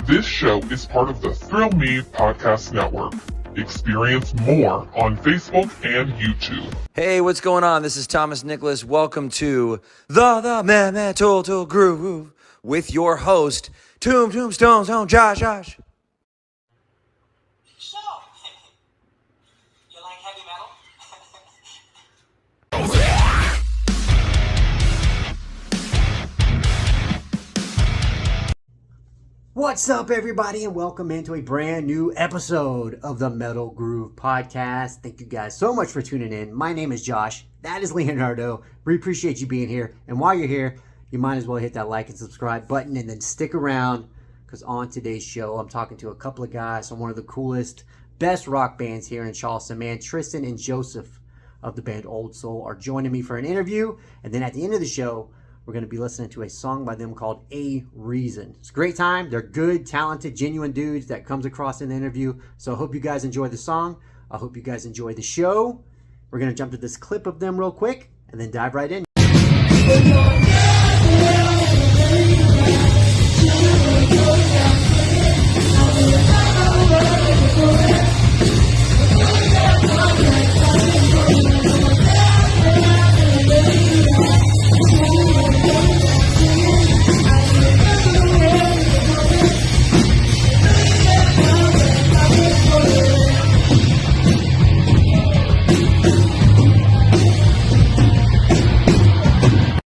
This show is part of the Thrill Me Podcast Network. Experience more on Facebook and YouTube. Hey, what's going on? This is Thomas Nicholas. Welcome to the Metal Groove with your host, Tombstone Josh. So, you like heavy metal? What's up, everybody, and welcome into a brand new episode of the Metal Groove Podcast. Thank you guys so much for tuning in. My name is Josh. That is Leonardo. We appreciate you being here. And while you're here, you might as well hit that like and subscribe button and then stick around, because on today's show, I'm talking to a couple of guys from one of the coolest, best rock bands here in Charleston, man. Tristan and Joseph of the band OldSoul are joining me for an interview. And then at the end of the show, we're going to be listening to a song by them called A Reason. It's a great time. They're good, talented, genuine dudes that comes across in the interview. So I hope you guys enjoy the song. I hope you guys enjoy the show. We're going to jump to this clip of them real quick and then dive right in.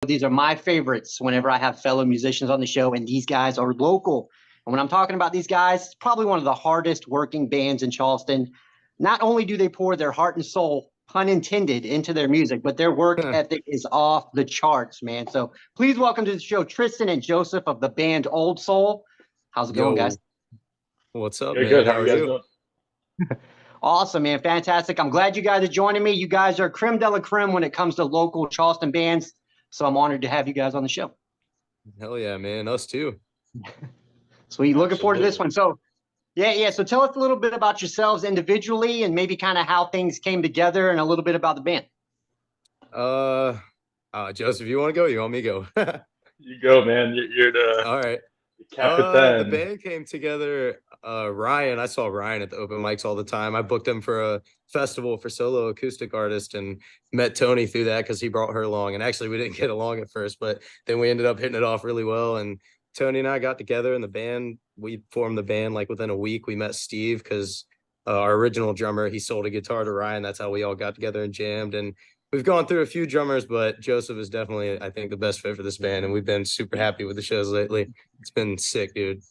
These are my favorites whenever I have fellow musicians on the show, and these guys are local. And when I'm talking about these guys, it's probably one of the hardest working bands in Charleston. Not only do they pour their heart and soul, pun intended, into their music, but their work ethic is off the charts, man. So please welcome to the show Tristan and Joseph of the band OldSoul. How's it going, guys? What's up, You're man? good. How are you? Awesome, man. Fantastic. I'm glad you guys are joining me. You guys are creme de la creme when it comes to local Charleston bands. So I'm honored to have you guys on the show. Hell yeah, man. Us too. Sweet. Looking forward to this one. So yeah. So tell us a little bit about yourselves individually and maybe kind of how things came together and a little bit about the band. Joseph, you want to go? You want me to go? You go, man. You're the All right. Capitan. The band came together. Ryan, I saw Ryan at the open mics all the time. I booked him for a festival for solo acoustic artist and met Tony through that because he brought her along. And actually, we didn't get along at first, but then we ended up hitting it off really well. And Tony and I got together in the band. We formed the band like within a week. We met Steve because our original drummer, he sold a guitar to Ryan. That's how we all got together and jammed. And we've gone through a few drummers, but Joseph is definitely, I think, the best fit for this band. And we've been super happy with the shows lately. It's been sick, dude.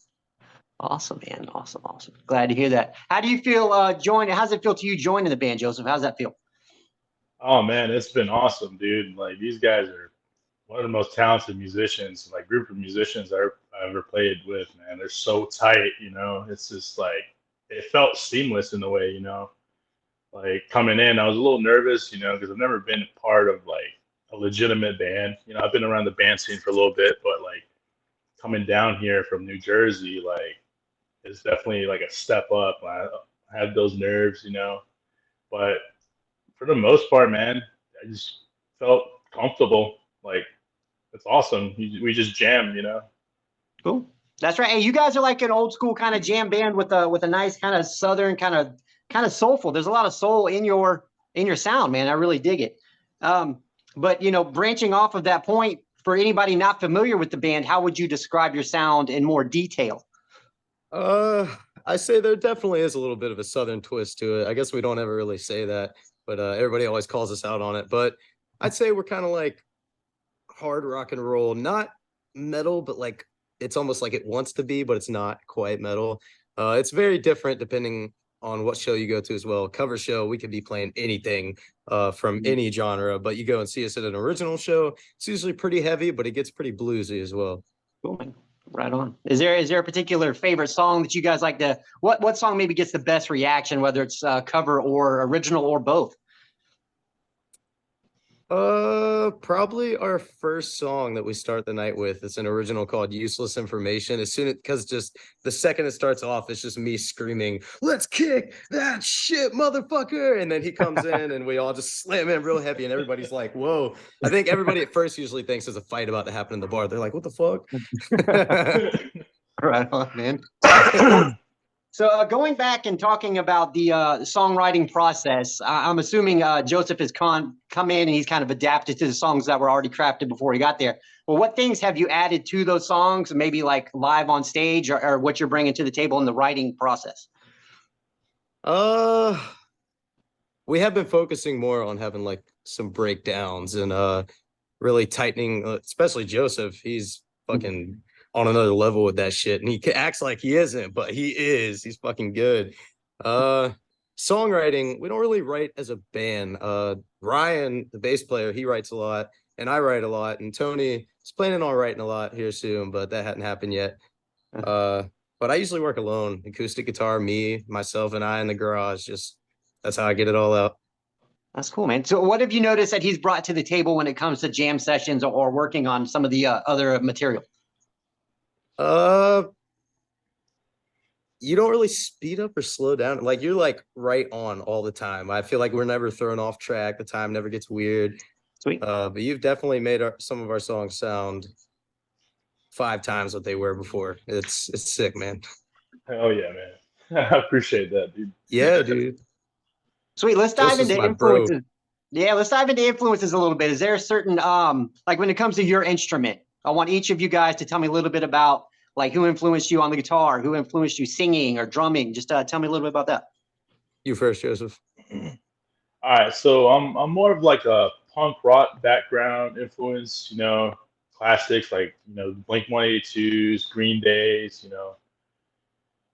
Awesome, man. Awesome. Glad to hear that. How do you feel joining? How's it feel to you joining the band, Joseph? How's that feel? Oh man, it's been awesome, dude. Like these guys are one of the most talented musicians, like group of musicians I've ever played with, man. They're so tight, you know. It's just like it felt seamless in a way, you know. Like coming in, I was a little nervous, you know, because I've never been part of like a legitimate band. You know, I've been around the band scene for a little bit, but like coming down here from New Jersey, like it's definitely like a step up. I had those nerves, you know, but for the most part, man, I just felt comfortable. Like it's awesome. We just jammed, you know. Cool. That's right. Hey, you guys are like an old school kind of jam band with a nice kind of southern kind of soulful. There's a lot of soul in your sound, man. I really dig it. But you know, branching off of that point, for anybody not familiar with the band, how would you describe your sound in more detail? I say there definitely is a little bit of a southern twist to it. I guess we don't ever really say that, but everybody always calls us out on it. But I'd say we're kind of like hard rock and roll, not metal, but like it's almost like it wants to be, but it's not quite metal. It's very different depending on what show you go to as well. Cover show, we could be playing anything from any genre, but you go and see us at an original show, it's usually pretty heavy, but it gets pretty bluesy as well. Cool, man. Right on. Is there a particular favorite song that you guys like to? What song maybe gets the best reaction, whether it's cover or original or both? Probably our first song that we start the night with. It's an original called Useless Information. Because just the second it starts off, it's just me screaming, "Let's kick that shit, motherfucker!" And then he comes in and we all just slam in real heavy and everybody's like, whoa. I think everybody at first usually thinks there's a fight about to happen in the bar. They're like, what the fuck? Right on, man. So going back and talking about the songwriting process, I'm assuming Joseph has come in and he's kind of adapted to the songs that were already crafted before he got there. Well, what things have you added to those songs, maybe like live on stage, or what you're bringing to the table in the writing process? We have been focusing more on having like some breakdowns and really tightening, especially Joseph. He's fucking on another level with that shit, and he acts like he isn't, but he is. He's fucking good. Songwriting, we don't really write as a band. Ryan, the bass player, he writes a lot, and I write a lot, and Tony is planning on writing a lot here soon, but that hadn't happened yet. But I usually work alone, acoustic guitar, me, myself, and I in the garage. Just that's how I get it all out. That's cool, man. So what have you noticed that he's brought to the table when it comes to jam sessions or working on some of the other material? You don't really speed up or slow down. Like you're like right on all the time. I feel like we're never thrown off track. The time never gets weird. Sweet. But you've definitely made some of our songs sound 5 times what they were before. It's sick, man. Oh yeah, man. I appreciate that, dude. Yeah, dude. Sweet. Let's dive Joseph's into my bro. influences. Yeah, let's dive into influences a little bit. Is there a certain like when it comes to your instrument, I want each of you guys to tell me a little bit about like who influenced you on the guitar, who influenced you singing or drumming. Just tell me a little bit about that. You first, Joseph. All right, so I'm more of like a punk rock background influence, you know, classics like, you know, Blink 182s, Green Days, you know,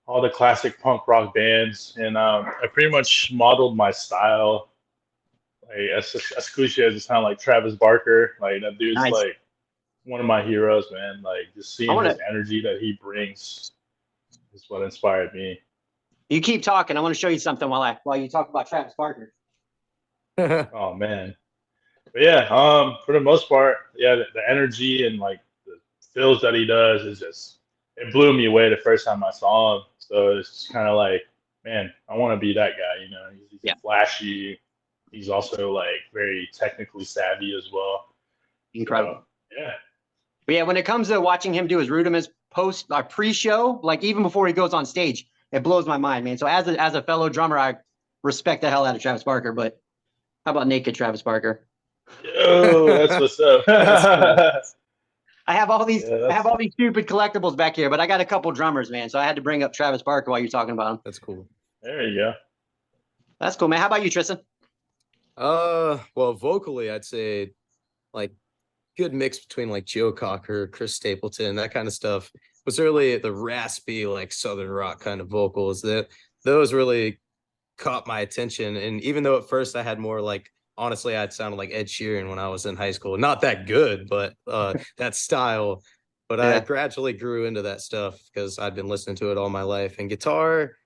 all the classic punk rock bands. And I pretty much modeled my style, like as cliche as it sounds, like Travis Barker. Like that dude's Nice. like one of my heroes, man. Like just seeing his energy that he brings is what inspired me. You keep talking. I want to show you something while you talk about Travis Barker. Oh man. But yeah, for the most part, yeah, the energy and like the fills that he does is just, it blew me away the first time I saw him. So it's just kind of like, man, I want to be that guy, you know. He's flashy. He's also like very technically savvy as well. Incredible. So, yeah. But yeah, when it comes to watching him do his rudiments post pre-show, like even before he goes on stage, it blows my mind, man. So as a fellow drummer, I respect the hell out of Travis Barker. But how about naked Travis Barker? Oh, that's what's up. I have all these stupid collectibles back here, but I got a couple drummers, man. So I had to bring up Travis Barker while you're talking about him. That's cool. There you go. That's cool, man. How about you, Tristan? Well, vocally, I'd say like good mix between like Joe Cocker, Chris Stapleton, that kind of stuff. Was really the raspy, like Southern rock kind of vocals that those really caught my attention. And even though at first I had more like, honestly, I'd sounded like Ed Sheeran when I was in high school. Not that good, but that style. But I gradually grew into that stuff because I'd been listening to it all my life. And guitar,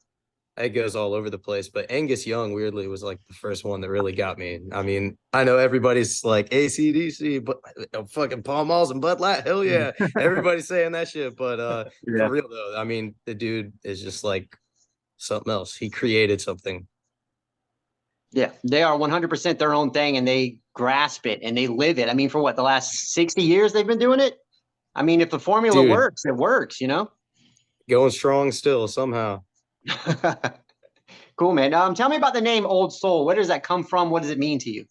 it goes all over the place. But Angus Young, weirdly, was like the first one that really got me. I mean, I know everybody's like AC/DC, but fucking Paul Malls and Bud Light, hell yeah. Everybody's saying that shit. But for real, though, I mean, the dude is just like something else. He created something. Yeah, they are 100% their own thing, and they grasp it and they live it. I mean, for what, the last 60 years they've been doing it? I mean, if the formula works, it works, you know? Going strong still somehow. Cool, man. Tell me about the name OldSoul. Where does that come from? What does it mean to you?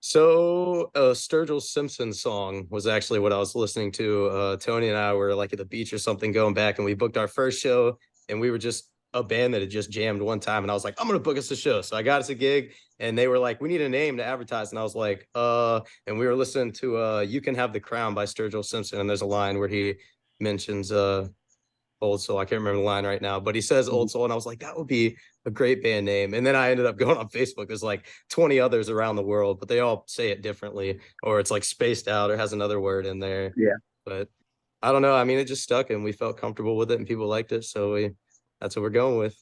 So a Sturgill Simpson song was actually what I was listening to. Tony and I were like at the beach or something going back, and we booked our first show, and we were just a band that had just jammed one time, and I was like, I'm gonna book us a show. So I got us a gig, and they were like, we need a name to advertise, and I was like, and we were listening to You Can Have the Crown by Sturgill Simpson, and there's a line where he mentions OldSoul. I can't remember the line right now, but he says OldSoul, and I was like, that would be a great band name. And then I ended up going on Facebook. There's like 20 others around the world, but they all say it differently, or it's like spaced out or has another word in there. Yeah. But I don't know. I mean, it just stuck, and we felt comfortable with it, and people liked it, so that's what we're going with.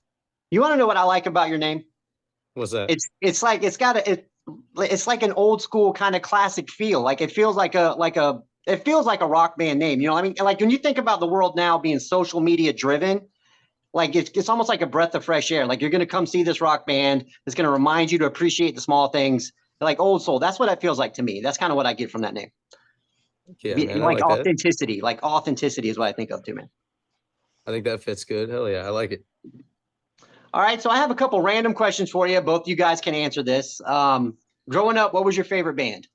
You want to know what I like about your name? What's that? It's like it's like an old school kind of classic feel. Like it feels like it feels like a rock band name. You know what I mean? Like when you think about the world now being social media driven, like it's almost like a breath of fresh air. Like you're going to come see this rock band. It's going to remind you to appreciate the small things. Like OldSoul. That's what it feels like to me. That's kind of what I get from that name. Yeah, man, like authenticity. Like authenticity is what I think of too, man. I think that fits good. Hell yeah, I like it. All right, so I have a couple random questions for you. Both you guys can answer this. Growing up, what was your favorite band?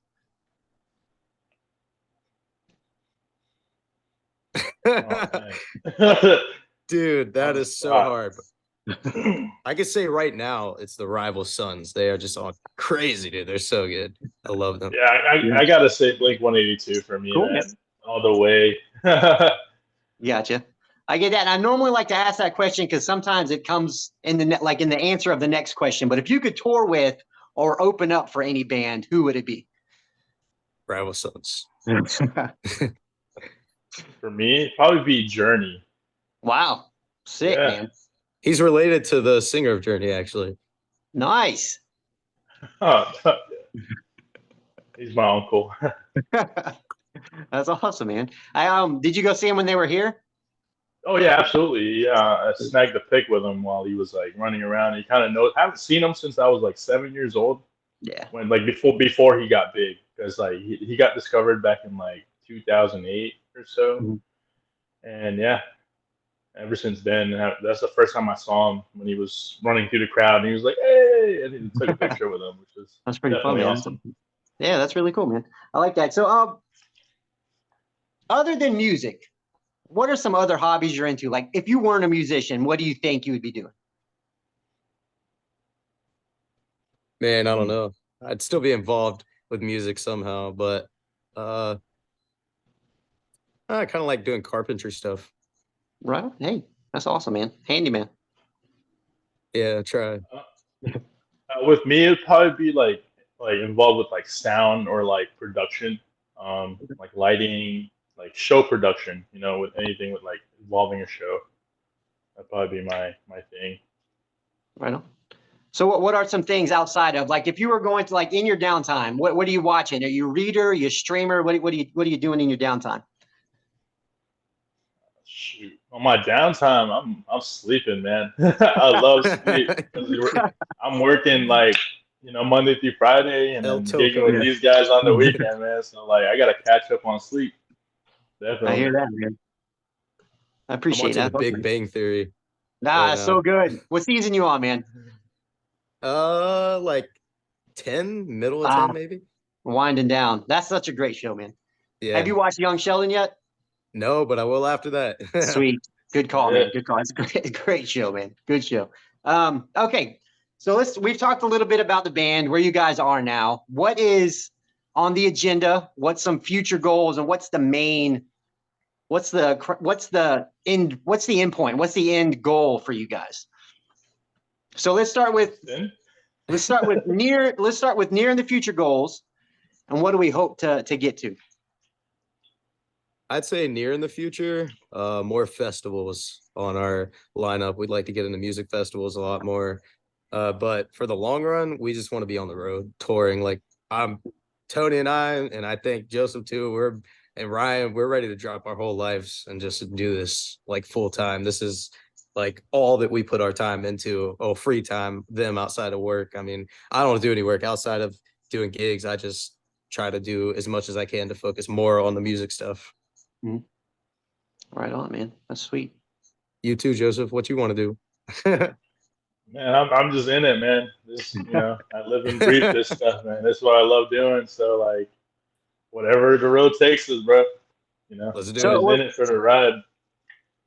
Oh, man. Dude, that On the is so spot. hard. I could say right now it's the Rival Sons. They are just all crazy, dude. They're so good. I love them. Yeah, I gotta say Blink 182 for me, Cool. man. All the way. Gotcha. I get that. And I normally like to ask that question because sometimes it comes in the like in the answer of the next question. But if you could tour with or open up for any band, who would it be? Rival Sons. For me, it'd probably be Journey. Wow. Sick, Yeah. man. He's related to the singer of Journey, actually. Nice. Oh, he's my uncle. That's awesome, man. I did you go see him when they were here? Oh yeah, absolutely. Yeah, I snagged a pic with him while he was like running around. He kind of knows. I haven't seen him since I was like 7 years old. Yeah. When like before he got big, because like he got discovered back in like 2008 or so, Mhm. and yeah, ever since then, that's the first time I saw him when he was running through the crowd, and he was like, "Hey!" and he took a picture with him, which was That's pretty fun, definitely man. awesome. Yeah, that's really cool, man. I like that. So, other than music, what are some other hobbies you're into? Like, if you weren't a musician, what do you think you would be doing? Man, I don't know. I'd still be involved with music somehow, but I kind of like doing carpentry stuff. Right? Hey, that's awesome, man. Handyman. Yeah, try. With me, it'd probably be like involved with like sound or like production, like lighting, like show production. You know, with anything with like involving a show. That'd probably be my thing. Right on. So, what are some things outside of like if you were going to like in your downtime? What are you watching? Are you a reader? Are you a streamer? What are you doing in your downtime? Shoot, on my downtime, I'm sleeping, man. I love sleep because I'm working like Monday through Friday, and El then gigging Topo. with these guys on the weekend, man. So like I gotta catch up on sleep. I hear Definitely. that, man. I I'm appreciate watching The that. Big Bang Theory Nah, right it's so now. good. What season you on, man? Like 10, middle of Ah, 10, maybe. winding down. That's such a great show, man. Have Yeah. you watched Young Sheldon yet? No, but I will after that. Sweet. Good call, Yeah. man. Good call. It's a great show, man. Good show. Okay. So we've talked a little bit about the band, where you guys are now. What is on the agenda? What's some future goals and what's the end point? What's the end goal for you guys? So let's start with near in the future goals. And what do we hope to get to? I'd say near in the future, more festivals on our lineup. We'd like to get into music festivals a lot more. But for the long run, we just want to be on the road touring. Like Tony and I think Joseph too, and Ryan, we're ready to drop our whole lives and just do this like full time. This is like all that we put our time into. Oh, free time, them outside of work. I mean, I don't do any work outside of doing gigs. I just try to do as much as I can to focus more on the music stuff. Mhm. Right on, man. That's sweet. You too, Joseph. What you want to do? Man, I'm just in it, man. This, I live and breathe this stuff, man. That's what I love doing. So like, whatever the road takes us, bro. Let's do I'm it. just in it for the ride.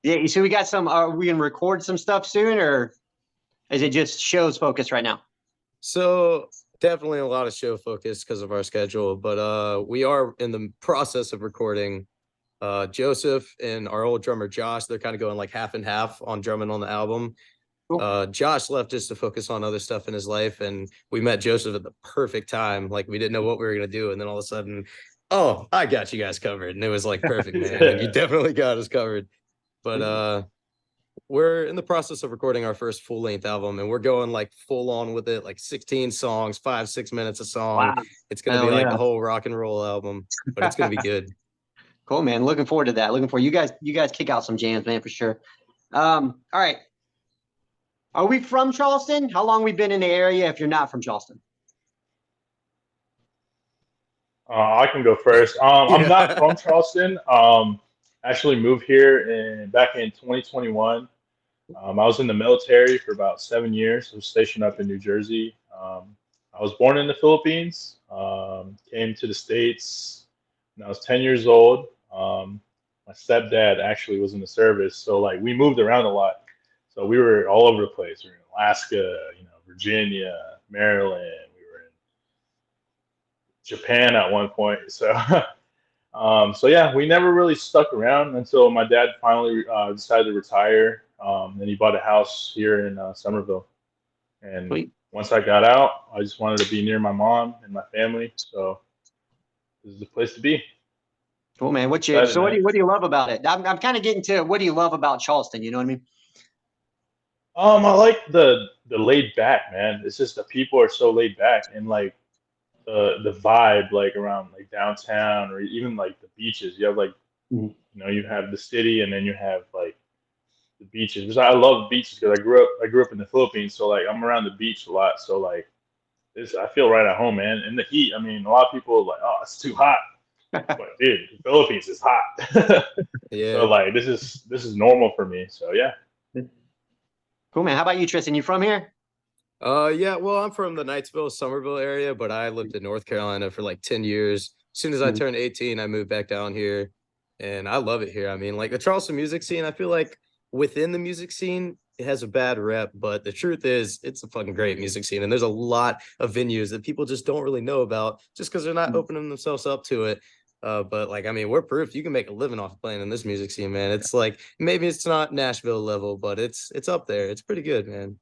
Yeah, so we got some. Are we gonna record some stuff soon, or is it just shows focused right now? So definitely a lot of show focus because of our schedule, but we are in the process of recording. Joseph and our old drummer Josh, they're kind of going like half and half on drumming on the album. Cool. Josh left just to focus on other stuff in his life, and we met Joseph at the perfect time. Like we didn't know what we were gonna do, and then all of a sudden, oh, I got you guys covered, and it was like perfect, man. Like you definitely got us covered. But we're in the process of recording our first full length album, and we're going like full on with it, like 16 songs, 5-6 minutes a song. Wow. It's gonna be like a whole rock and roll album, but it's gonna be good. Cool, man. Looking forward to that. Looking forward. You guys kick out some jams, man, for sure. All right. Are we from Charleston? How long we been in the area if you're not from Charleston? I can go first. I'm not from Charleston. actually moved here back in 2021. I was in the military for about 7 years. I was stationed up in New Jersey. I was born in the Philippines. Came to the States when I was 10 years old. My stepdad actually was in the service, so like we moved around a lot. So we were all over the place. We were in Alaska, Virginia, Maryland. We were in Japan at one point. So so yeah, we never really stuck around until my dad finally decided to retire. And he bought a house here in Somerville. And Sweet. once I got out, I just wanted to be near my mom and my family. So this is the place to be. Cool, man. Excited, So man. what do you love about it? I'm kind of getting to what do you love about Charleston? You know what I mean? I like the laid back, man. It's just the people are so laid back, and like the vibe like around like downtown or even like the beaches. You have like Mhm. you have the city, and then you have like the beaches. Because I love beaches because I grew up in the Philippines, so like I'm around the beach a lot. So like this, I feel right at home, man. And the heat. I mean, a lot of people are like, oh, it's too hot, but dude, the Philippines is hot. So Yeah. like this is normal for me. So yeah. Cool, man. How about you, Tristan? You from here? Yeah, well, I'm from the Knightsville, Somerville area, but I lived in North Carolina for like 10 years. As soon as I Mhm. turned 18, I moved back down here and I love it here. I mean, like the Charleston music scene, I feel like within the music scene, it has a bad rep, but the truth is it's a fucking great music scene. And there's a lot of venues that people just don't really know about just because they're not opening themselves up to it. But like, I mean, we're proof you can make a living off of playing in this music scene, man. It's like maybe it's not Nashville level, but it's up there. It's pretty good, man.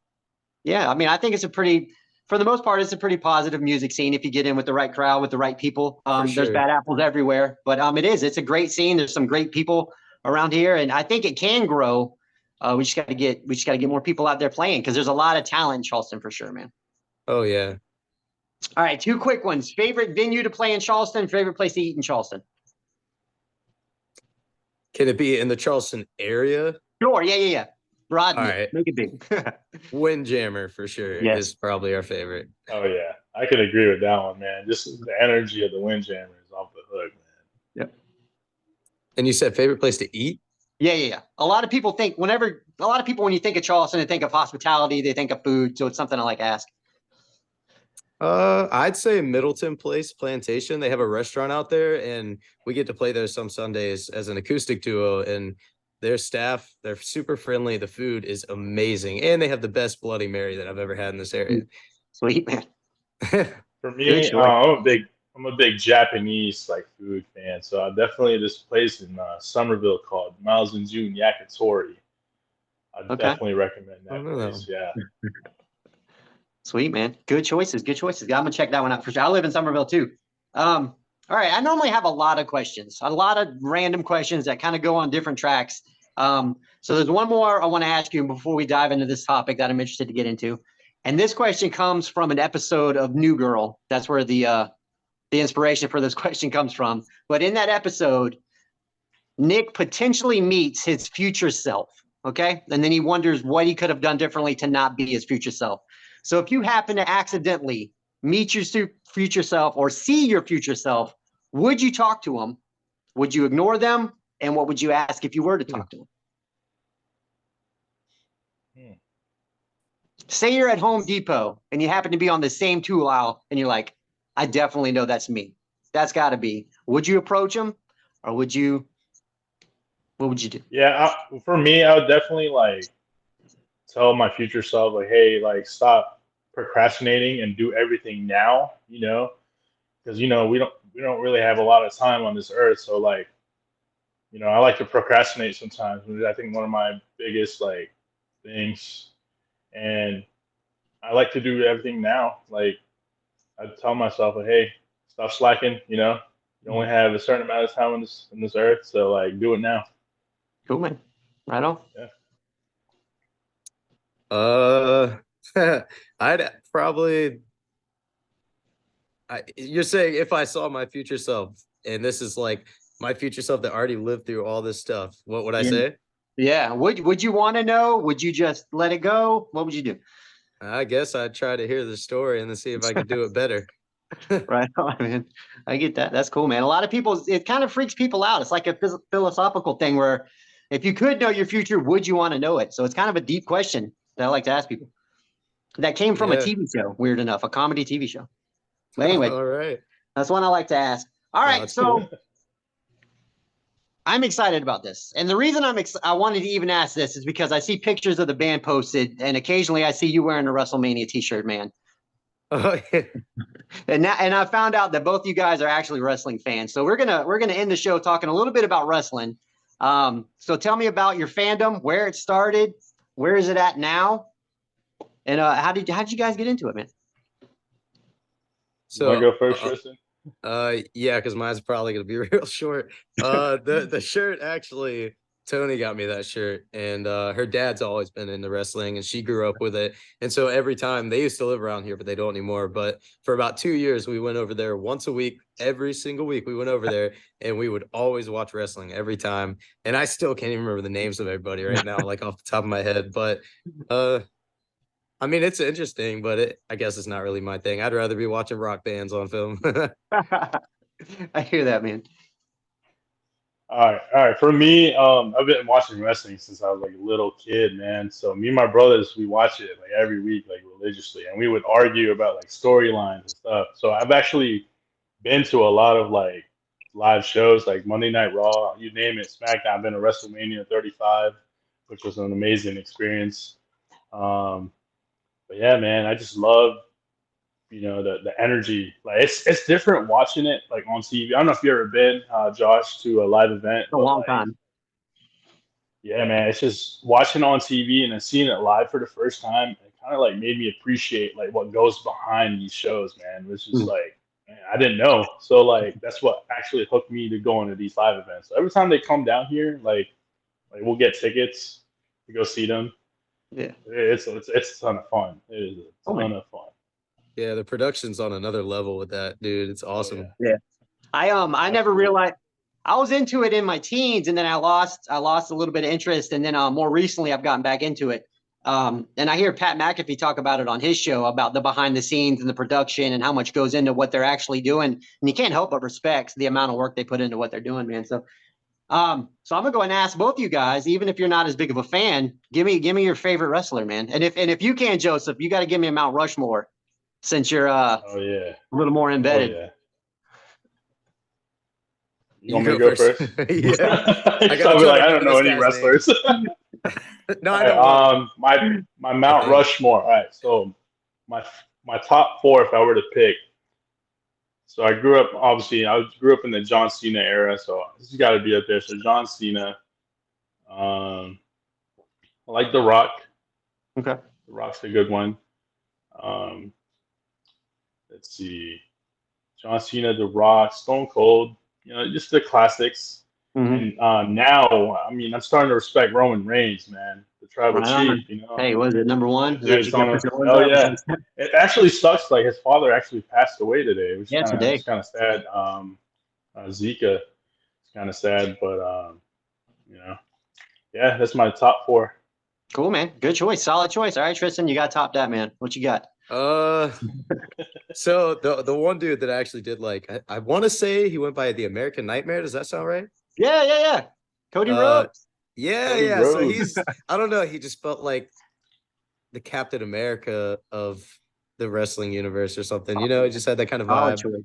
Yeah, I mean, I think for the most part, it's a pretty positive music scene if you get in with the right crowd, with the right people. For There's sure. bad apples everywhere, but it's a great scene. There's some great people around here, and I think it can grow. We just got to get more people out there playing because there's a lot of talent in Charleston for sure, man. Oh yeah. All right, two quick ones. Favorite venue to play in Charleston, favorite place to eat in Charleston. Can it be in the Charleston area? Sure, yeah. Broaden All it, right. make it big. Windjammer for sure Yes. is probably our favorite. Oh yeah, I could agree with that one, man. Just the energy of the Windjammer is off the hook, man. Yep. And you said favorite place to eat? Yeah. A lot of people when you think of Charleston, they think of hospitality, they think of food. So it's something I like to ask. I'd say Middleton Place Plantation. They have a restaurant out there, and we get to play there some Sundays as an acoustic duo. And their staff, they're super friendly. The food is amazing, and they have the best Bloody Mary that I've ever had in this area. Sweet, man. For Good me, choice. I'm a big Japanese like food fan. So I definitely this place in Somerville called Miles and June Yakitori. I Okay. definitely recommend I that don't know. place. Yeah. Sweet, man. Good choices. I'm gonna check that one out for sure. I live in Somerville too. All right. I normally have a lot of questions, a lot of random questions that kind of go on different tracks. So there's one more I want to ask you before we dive into this topic that I'm interested to get into. And this question comes from an episode of New Girl. That's where the inspiration for this question comes from. But in that episode, Nick potentially meets his future self. Okay. And then he wonders what he could have done differently to not be his future self. So if you happen to accidentally meet your future self or see your future self, would you talk to him? Would you ignore them? And what would you ask if you were to talk to him? Say you're at Home Depot and you happen to be on the same tool aisle and you're like, I definitely know that's me. That's got to be. Would you approach him or what would you do? Yeah, for me, I would definitely like tell my future self like, hey, like stop procrastinating and do everything now. Because we don't really have a lot of time on this earth. So like, I like to procrastinate sometimes. I think one of my biggest like things, and I like to do everything now. Like I tell myself like, hey, stop slacking. You only have a certain amount of time on this earth, so like do it now. Cool, man. Right on. Yeah. I'd probably. You're saying if I saw my future self, and this is like my future self that already lived through all this stuff, what would I say? Yeah. Would you want to know? Would you just let it go? What would you do? I guess I'd try to hear the story and then see if I could do it better. Right on, man. I get that. That's cool, man. A lot of people, it kind of freaks people out. It's like a philosophical thing where if you could know your future, would you want to know it? So it's kind of a deep question that I like to ask people. That came from a Yeah. TV show, weird enough, a comedy TV show. But anyway, All right. that's one I like to ask. All No, right, that's so cool. I'm excited about this. And the reason I wanted to even ask this is because I see pictures of the band posted, and occasionally I see you wearing a WrestleMania t-shirt, man. Oh, yeah. And I found out that both you guys are actually wrestling fans. So we're gonna end the show talking a little bit about wrestling. So tell me about your fandom, where it started, where is it at now, and how did you guys get into it, man? You want So, to go first, Tristan? yeah, because mine's probably gonna be real short. The shirt actually, Tony got me that shirt, and her dad's always been into wrestling, and she grew up with it. And so every time they used to live around here, but they don't anymore. But for about 2 years, we went over there once a week, every single week. We went over there, and we would always watch wrestling every time. And I still can't even remember the names of everybody right now, like off the top of my head. But I mean, it's interesting, but I guess it's not really my thing. I'd rather be watching rock bands on film. I hear that, man. All right. For me, I've been watching wrestling since I was like a little kid, man. So me and my brothers, we watch it like every week, like religiously, and we would argue about like storylines and stuff. So I've actually been to a lot of like live shows, like Monday Night Raw, you name it, SmackDown. I've been to WrestleMania 35, which was an amazing experience. Um, but yeah, man, I just love the energy. Like it's different watching it like on TV. I don't know if you ever been, Josh, to a live event, A but long like time. yeah, man, it's just watching on TV and then seeing it live for the first time. It kind of like made me appreciate like what goes behind these shows, man. Which is like, man, I didn't know. So like that's what actually hooked me to going to these live events. So every time they come down here, like we'll get tickets to go see them. Yeah. It's a ton of fun. It is a Oh, man. ton of fun. Yeah, the production's on another level with that, dude. It's Oh awesome. yeah, I never absolutely. realized I was into it in my teens, and then I lost a little bit of interest, and then more recently I've gotten back into it. And I hear Pat McAfee talk about it on his show about the behind the scenes and the production and how much goes into what they're actually doing. And you can't help but respect the amount of work they put into what they're doing, man. So I'm gonna go and ask both you guys, even if you're not as big of a fan, give me your favorite wrestler, man. And if you can, Joseph, you got to give me a Mount Rushmore since you're Oh yeah, a little more oh embedded. yeah. You You want me to go go first. first? Yeah. I So gotta I'll be try like, to I don't remember know this any guy's name. wrestlers. No, All I know one. right, my I Mount think. Rushmore. All right, so my my top four, if I were to pick. So I grew up, obviously, I grew up in the John Cena era, so this has got to be up there. So John Cena, um, I like The Rock. Okay. The Rock's a good one. Um, let's see, John Cena, The Rock, Stone Cold. Just the classics. Mm-hmm. And now, I mean, I'm starting to respect Roman Reigns, man, the Tribal Right Chief. on. Hey, was it number one? That Is that dude's you gonna on put a. your horns Oh up? yeah, it actually sucks. Like his father actually passed away today, which Yeah, kind of today. it's kind of sad. Zika, it's kind of sad, but you know, yeah, that's my top four. Cool, man. Good choice. Solid choice. All right, Tristan, you got to top that, man. What you got? Uh, so the one dude that I actually did like, I want to say he went by the American Nightmare. Does that sound right? Yeah. Cody Uh, Rhodes. yeah, Cody yeah. So Rhodes. he's, I don't know. He just felt like the Captain America of the wrestling universe or something. You know, he just had that kind of Solid vibe. choice.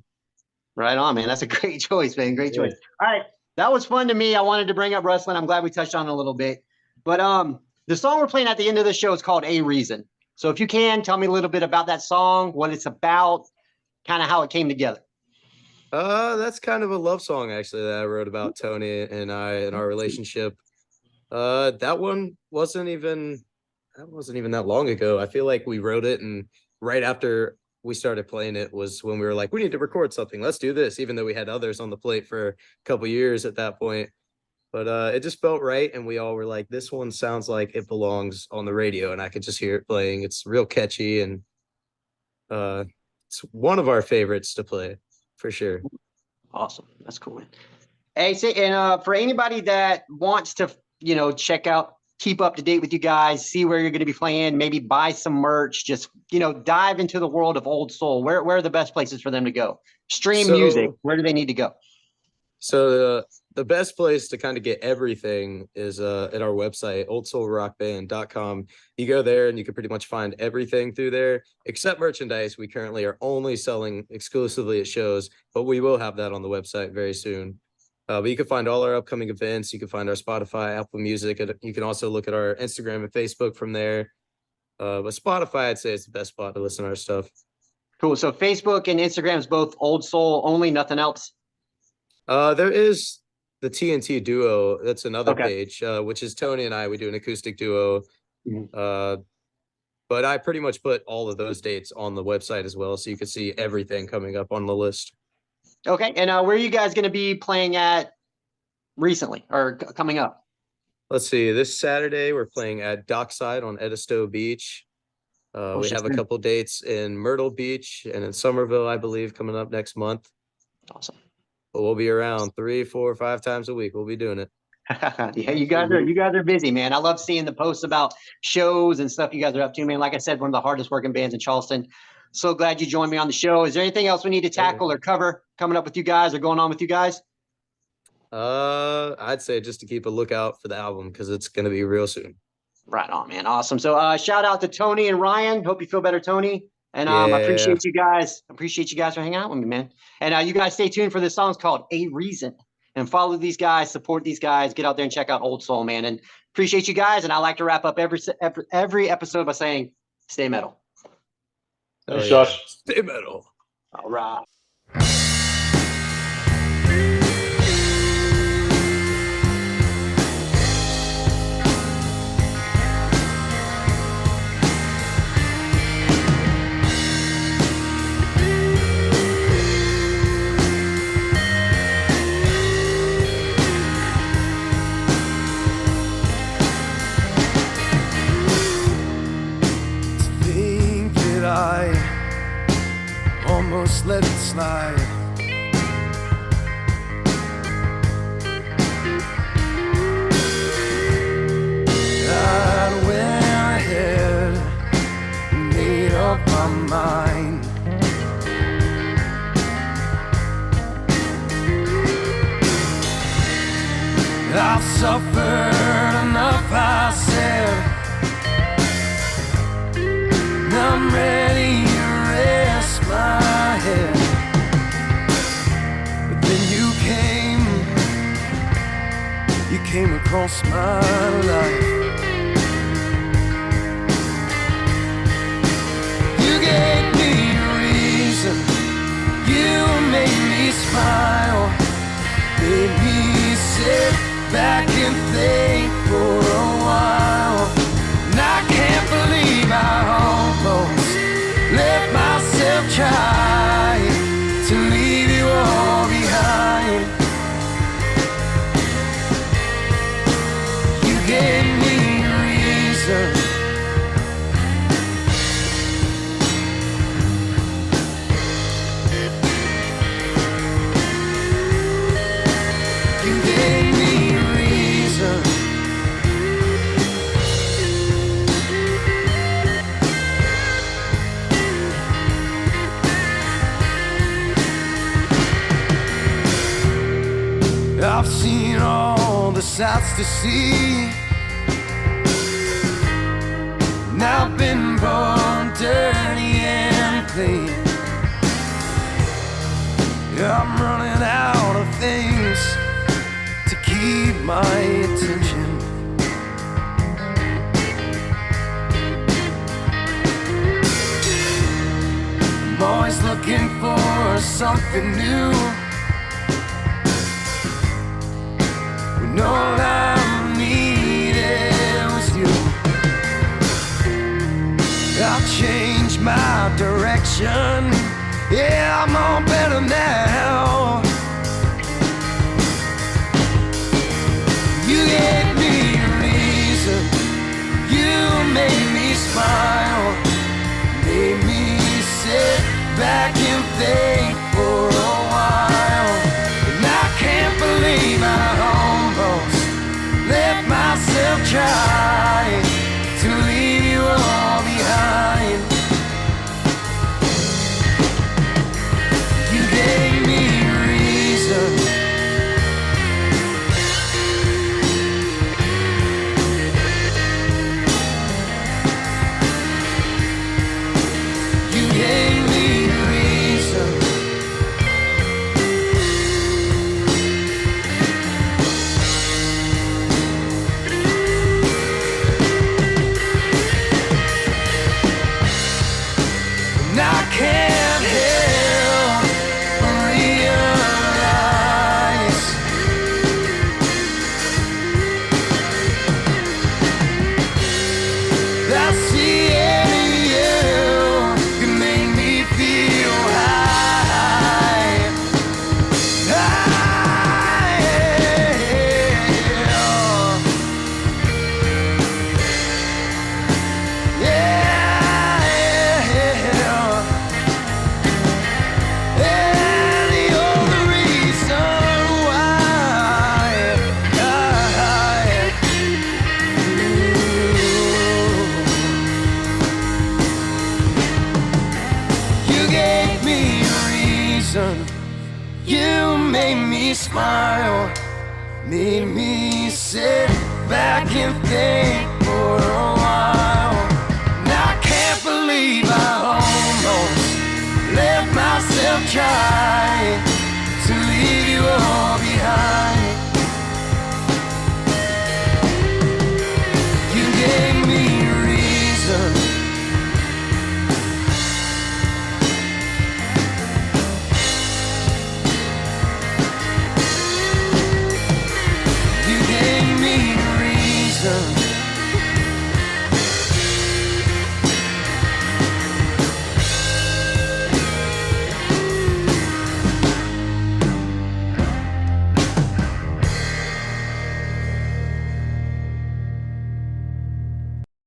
Right on, man. That's a great choice, man. Great Yeah. choice. All right. That was fun to me. I wanted to bring up wrestling. I'm glad we touched on it a little bit. But the song we're playing at the end of the show is called A Reason. So if you can, tell me a little bit about that song, what it's about, kind of how it came together. That's kind of a love song actually that I wrote about Tony and I and our relationship. That one wasn't even that long ago. I feel like we wrote it, and right after we started playing it was when we were like, we need to record something. Let's do this, even though we had others on the plate for a couple years at that point. But it just felt right, and we all were like, this one sounds like it belongs on the radio, and I could just hear it playing. It's real catchy, and it's one of our favorites to play for sure. Awesome. That's cool, man. Hey, and for anybody that wants to, check out keep up to date with you guys, see where you're going to be playing, maybe buy some merch, just, dive into the world of Old Soul, where are the best places for them to go? Stream music, where do they need to go? So the best place to kind of get everything is at our website, oldsoulrockband.com. You go there and you can pretty much find everything through there, except merchandise. We currently are only selling exclusively at shows, but we will have that on the website very soon. But you can find all our upcoming events. You can find our Spotify, Apple Music. And you can also look at our Instagram and Facebook from there. But Spotify, I'd say, is the best spot to listen to our stuff. Cool. So Facebook and Instagram is both Old Soul only, nothing else? There is the TNT duo. That's another Okay. page, which is Tony and I. We do an acoustic duo. Mhm. But I pretty much put all of those dates on the website as well, so you can see everything coming up on the list. Okay. And where are you guys going to be playing at recently or coming up? Let's see. This Saturday, we're playing at Dockside on Edisto Beach. We have a couple dates in Myrtle Beach and in Somerville, I believe, coming up next month. Awesome. But we'll be around 3, 4, 5 times a week. We'll be doing it. Yeah, you guys are busy, man. I love seeing the posts about shows and stuff you guys are up to, man. Like I said, one of the hardest working bands in Charleston. So glad you joined me on the show. Is there anything else we need to tackle or cover coming up with you guys or going on with you guys? I'd say just to keep a lookout for the album because it's going to be real soon. Right on, man. Awesome. So shout out to Tony and Ryan. Hope you feel better, Tony. And I Yeah. appreciate you guys. Appreciate you guys for hanging out with me, man. And you guys stay tuned for this song. It's called A Reason. And follow these guys, support these guys, get out there and check out Old Soul, man. And appreciate you guys. And I like to wrap up every episode by saying, stay metal. Thanks, Josh. Stay metal. All right. Think that I almost let it slide. I went ahead and made up my mind. I've suffered enough, I said. I'm ready to rest my head. But then you came across my life. You gave me a reason, you made me smile, made me sit back and think for a while. And I can't believe I almost let myself try to leave you all behind. You gave me a reason. You gave me a reason. I've seen all the sights to see. Now I've been born dirty and clean. I'm running out of things to keep my attention. I'm always looking for something new. When all I needed was you. I've changed my direction. Yeah, I'm all better now. You gave me a reason. You made me smile. Made me sit back and think for a while. And I can't believe I almost let myself try I see it in you. You make me feel high. You made me smile, made me sit back and think